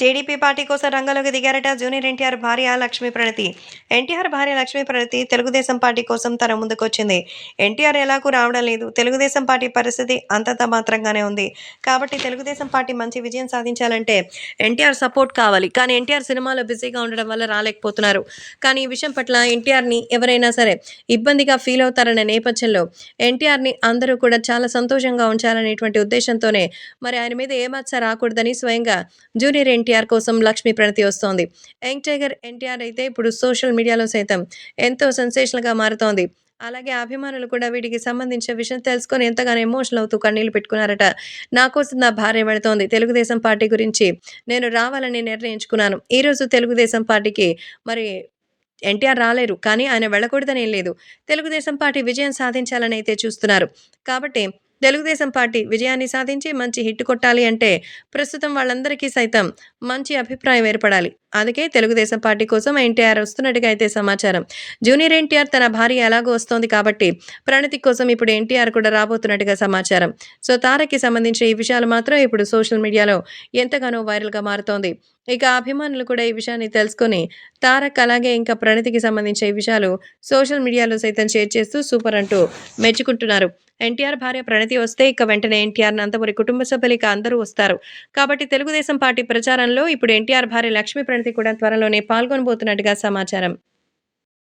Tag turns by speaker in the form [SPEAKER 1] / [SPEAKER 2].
[SPEAKER 1] TDP party కోసం రంగంలోకి దిగారట junior NTR భార్య లక్ష్మీ ప్రణతి. ఎన్టీఆర్ భార్య లక్ష్మీ ప్రణతి తెలుగుదేశం పార్టీ కోసం తన ముందుకొచ్చింది. ఎన్టీఆర్ ఎలాగూ రావడం లేదు. తెలుగుదేశం పార్టీ పరిస్థితి అంతంత మాత్రంగానే ఉంది. కాబట్టి తెలుగుదేశం పార్టీ మంచి విజయం సాధించాలంటే ఎన్టీఆర్ సపోర్ట్ కావాలి. కానీ ఎన్టీఆర్ సినిమాలో బిజీగా ఉండడం వల్ల రాలేకపోతున్నారు. కానీ ఈ విషయం పట్ల ఎన్టీఆర్ని ఎవరైనా సరే ఇబ్బందిగా ఫీల్ అవుతారనే నేపథ్యంలో ఎన్టీఆర్ని అందరూ కూడా చాలా సంతోషంగా ఉంచాలనేటువంటి ఉద్దేశంతోనే మరి ఆయన మీద ఏ మచ్చ రాకూడదని స్వయంగా జూనియర్ ఎన్టీఆర్ కోసం లక్ష్మీ ప్రణతి వస్తోంది. యంగ్ టైగర్ ఎన్టీఆర్ అయితే ఇప్పుడు సోషల్ మీడియాలో సైతం ఎంతో సెన్సేషనల్‌గా మారుతోంది. అలాగే అభిమానులు కూడా వీటికి సంబంధించిన విషయం తెలుసుకొని ఎంతగానో ఎమోషనల్ అవుతూ కన్నీళ్లు పెట్టుకున్నారట. నా కోసం నా భార్య వెళుతోంది. తెలుగుదేశం పార్టీ గురించి నేను రావాలని నిర్ణయించుకున్నాను. ఈరోజు తెలుగుదేశం పార్టీకి మరి ఎన్టీఆర్ రాలేరు. కానీ ఆయన వెళ్ళకూడదనేం లేదు. తెలుగుదేశం పార్టీ విజయం సాధించాలని అయితే చూస్తున్నారు. కాబట్టి తెలుగుదేశం పార్టీ విజయాన్ని సాధించి మంచి హిట్ కొట్టాలి అంటే ప్రస్తుతం వాళ్ళందరికీ సైతం మంచి అభిప్రాయం ఏర్పడాలి. అందుకే తెలుగుదేశం పార్టీ కోసం ఎన్టీఆర్ వస్తున్నట్టుగా అయితే సమాచారం. జూనియర్ ఎన్టీఆర్ తన భార్య ఎలాగో వస్తోంది కాబట్టి ప్రణతి కోసం ఇప్పుడు ఎన్టీఆర్ కూడా రాబోతున్నట్టుగా సమాచారం. సో తారక్‌కి సంబంధించిన ఈ విషయాలు మాత్రం ఇప్పుడు సోషల్ మీడియాలో ఎంతగానో వైరల్‌గా మారుతోంది. ఇక అభిమానులు కూడా ఈ విషయాన్ని తెలుసుకొని తారక్ అలాగే ఇంకా ప్రణతికి సంబంధించిన ఈ విషయాలు సోషల్ మీడియాలో సైతం షేర్ చేస్తూ సూపర్ అంటూ మెచ్చుకుంటున్నారు. ఎన్టీఆర్ భార్య ప్రణతి వస్తే ఇక వెంటనే ఎన్టీఆర్, నందమూరి కుటుంబ సభ్యులు ఇక అందరూ వస్తారు. కాబట్టి తెలుగుదేశం పార్టీ ప్రచారంలో ఇప్పుడు ఎన్టీఆర్ భార్య లక్ష్మీ ప్రణతి కూడా త్వరలోనే పాల్గొనబోతున్నట్టుగా సమాచారం.